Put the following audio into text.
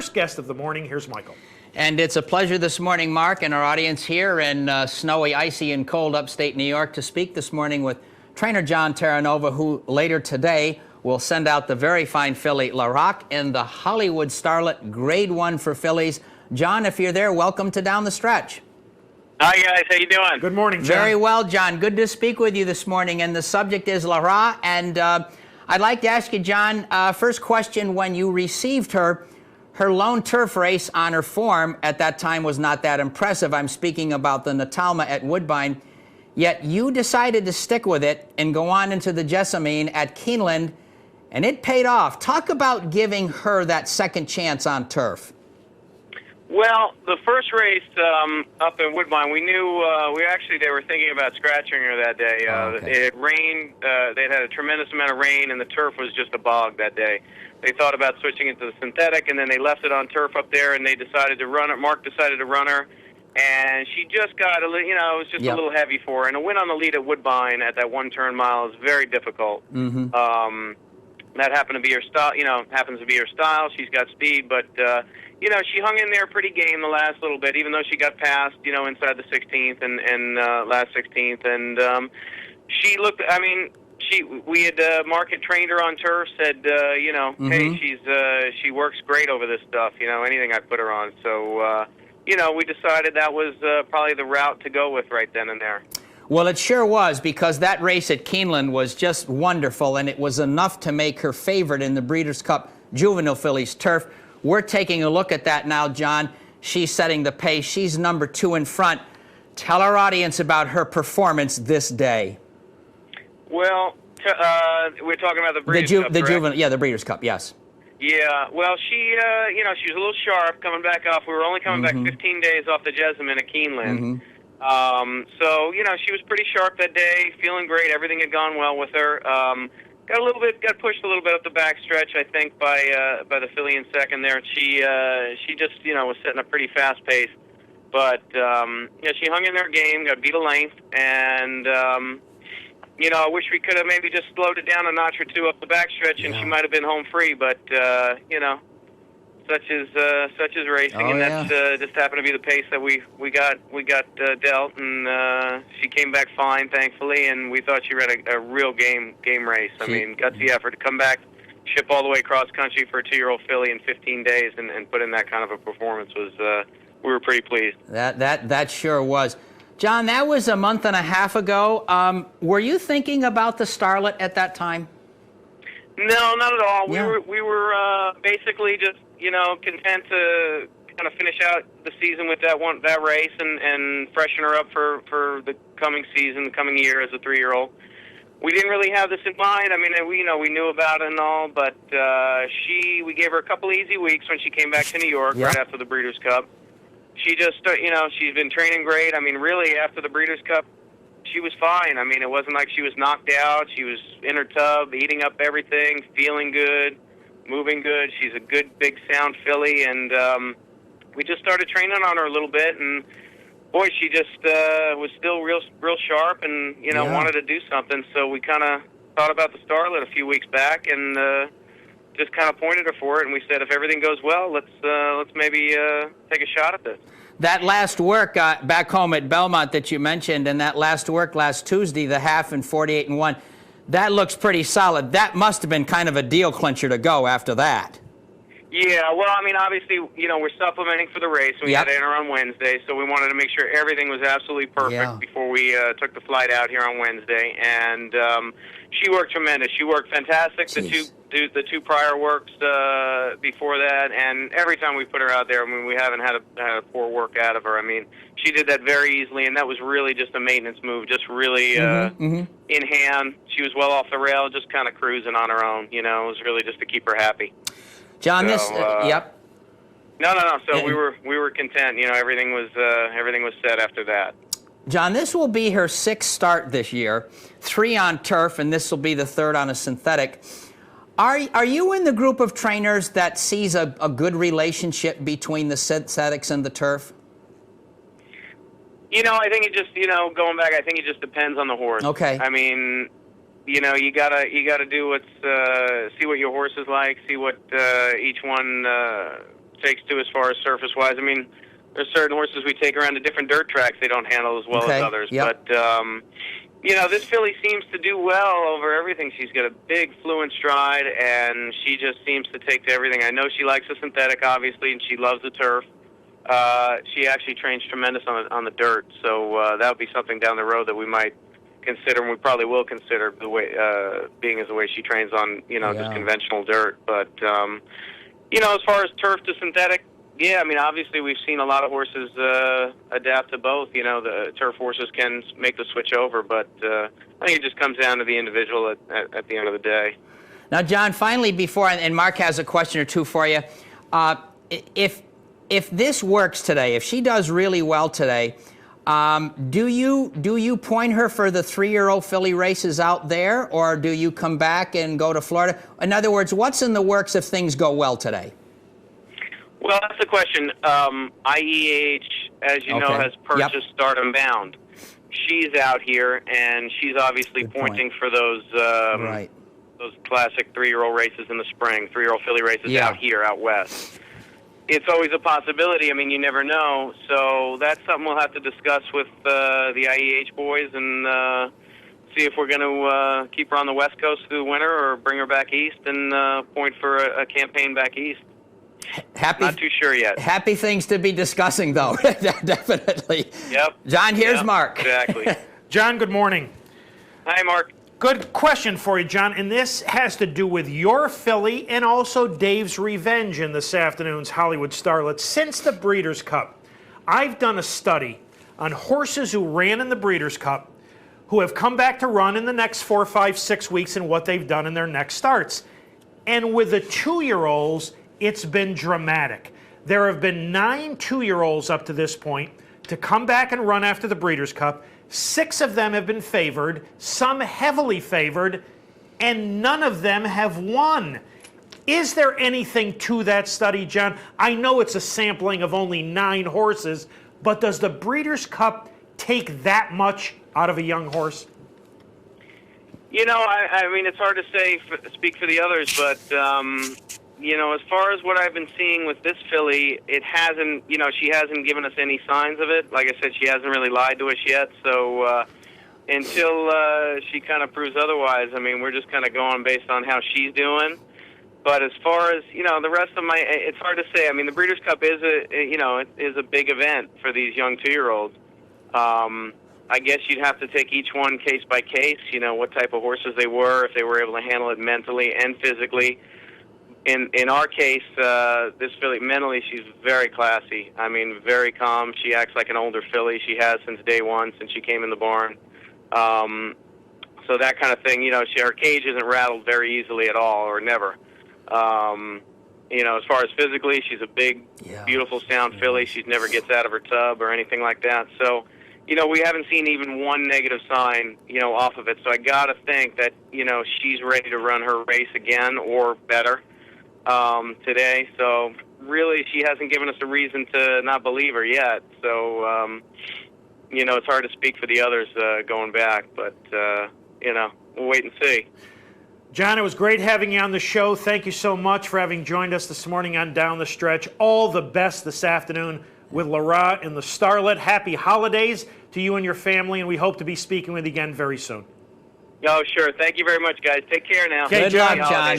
First guest of the morning, here's Michael. And it's a pleasure this morning, Mark, and our audience here in snowy, icy, and cold upstate New York to speak this morning with trainer John Terranova, who later today will send out the very fine filly La Rock and the Hollywood Starlet, Grade 1 for fillies. John, if you're there, welcome to Down the Stretch. Hi, guys. How you doing? Good morning, John. Very well, John. Good to speak with you this morning. And the subject is La Rock. And I'd like to ask you, John, first question, when you received her lone turf race on her form at that time was not that impressive. I'm speaking about the Natalma at Woodbine. Yet you decided to stick with it and go on into the Jessamine at Keeneland, and it paid off. Talk about giving her that second chance on turf. Well, the first race up in Woodbine, we knew they were thinking about scratching her that day. Okay. It had rained. They'd had a tremendous amount of rain, and the turf was just a bog that day. They thought about switching it to the synthetic, and then they left it on turf up there, and they decided to run it. Mark decided to run her, and she just got a little, it was just a little heavy for her. And a win on the lead at Woodbine at that one-turn mile is very difficult. Mm-hmm. That happened to be her style. Happens to be her style. She's got speed, but she hung in there pretty game the last little bit, even though she got passed, inside the 16th and last 16th, and she looked. I mean. We had Mark had trained her on turf. Said, hey, she works great over this stuff. Anything I put her on. So, we decided that was probably the route to go with right then and there. Well, it sure was, because that race at Keeneland was just wonderful, and it was enough to make her favorite in the Breeders' Cup Juvenile Fillies Turf. We're taking a look at that now, John. She's setting the pace. She's number 2 in front. Tell our audience about her performance this day. Well, we're talking about the Breeders' Cup, the Juvenile, the Breeders' Cup, yes. Yeah, well, she was a little sharp coming back off. We were only coming back 15 days off the Jessamine at Keeneland. So, she was pretty sharp that day, feeling great. Everything had gone well with her. Got pushed a little bit up the backstretch, I think, by the filly in second there. She just, was setting a pretty fast pace. But, she hung in there game, got beat a length, and, I wish we could have maybe just slowed it down a notch or two up the backstretch, and she might have been home free. But such is racing, and that's just happened to be the pace that we got dealt, and she came back fine, thankfully, and we thought she ran a real game race. I mean, gutsy effort to come back, ship all the way across country for a 2-year-old filly in 15 days, and put in that kind of a performance was we were pretty pleased. That sure was. John, that was a month and a half ago. Were you thinking about the Starlet at that time? No, not at all. Yeah. We were basically just content to kind of finish out the season with that race and freshen her up for the coming season, the coming year as a 3-year-old. We didn't really have this in mind. I mean, we knew about it and all, but we gave her a couple easy weeks when she came back to New York right after the Breeders' Cup. She just, she's been training great. I mean, really, after the Breeders' Cup, she was fine. I mean, it wasn't like she was knocked out. She was in her tub, eating up everything, feeling good, moving good. She's a good, big, sound filly, and we just started training on her a little bit, and boy, she just was still real sharp, and wanted to do something. So we kind of thought about the Starlet a few weeks back, and just kind of pointed her for it, and we said, if everything goes well, let's maybe take a shot at this. That last work back home at Belmont that you mentioned, and that last work last Tuesday, the half and 48-1, that looks pretty solid. That must have been kind of a deal clincher to go after that. Yeah, well, I mean, obviously, we're supplementing for the race. We had to enter on Wednesday, so we wanted to make sure everything was absolutely perfect before we took the flight out here on Wednesday. And she worked tremendous. She worked fantastic. The two prior works before that, and every time we put her out there, I mean, we haven't had a poor work out of her. I mean, she did that very easily, and that was really just a maintenance move, just really in hand. She was well off the rail, just kind of cruising on her own. It was really just to keep her happy. John, No. So we were content. Everything was set after that. John, this will be her 6th start this year, 3 on turf, and this will be the 3rd on a synthetic. Are you in the group of trainers that sees a good relationship between the synthetics and the turf? I think it just, going back, I think it just depends on the horse. Okay. I mean, you gotta do see what your horse is like, see what each one takes too as far as surface-wise. I mean, there's certain horses we take around to different dirt tracks they don't handle as well as others. Yep. But, you know, this filly seems to do well over everything. She's got a big, fluent stride, and she just seems to take to everything. I know she likes the synthetic, obviously, and she loves the turf. She actually trains tremendous on the dirt, so that would be something down the road that we might consider, and we probably will consider the way being as the way she trains on, you know, just conventional dirt. But you know, as far as turf to synthetic, yeah, I mean, obviously we've seen a lot of horses adapt to both. You know, the turf horses can make the switch over, but I think it just comes down to the individual at the end of the day. Now, John, finally, before, and Mark has a question or two for you. If this works today, if she does really well today, do you point her for the 3-year-old filly races out there, or do you come back and go to Florida? In other words, what's in the works if things go well today? Well, that's the question. IEH, as you know, has purchased Stardom Bound. She's out here, and she's obviously pointing for those those classic 3-year-old races in the spring, 3-year-old filly races out here, out west. It's always a possibility. I mean, you never know. So that's something we'll have to discuss with the IEH boys and see if we're going to keep her on the West Coast through the winter or bring her back east and point for a campaign back east. Not too sure yet. Happy things to be discussing, though. Definitely. Yep. John, here's Mark. Exactly. John, good morning. Hi, Mark. Good question for you, John, and this has to do with your filly and also Dave's revenge in this afternoon's Hollywood Starlet. Since the Breeders' Cup, I've done a study on horses who ran in the Breeders' Cup who have come back to run in the next 4, 5, 6 weeks and what they've done in their next starts. And with the 2-year-olds, it's been dramatic. There have been 9 2-year-olds up to this point to come back and run after the Breeders' Cup. 6 of them have been favored, some heavily favored, and none of them have won. Is there anything to that study, John? I know it's a sampling of only 9 horses, but does the Breeders' Cup take that much out of a young horse? You know, I mean, it's hard to say, speak for the others, but you know, as far as what I've been seeing with this filly, it hasn't, you know, she hasn't given us any signs of it. Like I said, she hasn't really lied to us yet. So until she kind of proves otherwise, I mean, we're just kind of going based on how she's doing. But as far as, you know, the rest of it's hard to say. I mean, the Breeders' Cup is a big event for these young 2-year-olds. I guess you'd have to take each one case by case, you know, what type of horses they were, if they were able to handle it mentally and physically. In our case, this filly, mentally, she's very classy. I mean, very calm. She acts like an older filly. She has since day one, since she came in the barn. So that kind of thing, you know, her cage isn't rattled very easily at all, or never. You know, as far as physically, she's a big, beautiful, sound filly. She never gets out of her tub or anything like that. So, you know, we haven't seen even one negative sign, you know, off of it. So I got to think that, you know, she's ready to run her race again or better today. So really, she hasn't given us a reason to not believe her yet. So, you know, it's hard to speak for the others going back, but, you know, we'll wait and see. John, it was great having you on the show. Thank you so much for having joined us this morning on Down the Stretch. All the best this afternoon with Laura in the Starlet. Happy holidays to you and your family, and we hope to be speaking with you again very soon. Oh, sure. Thank you very much, guys. Take care now. Okay, Good luck, John.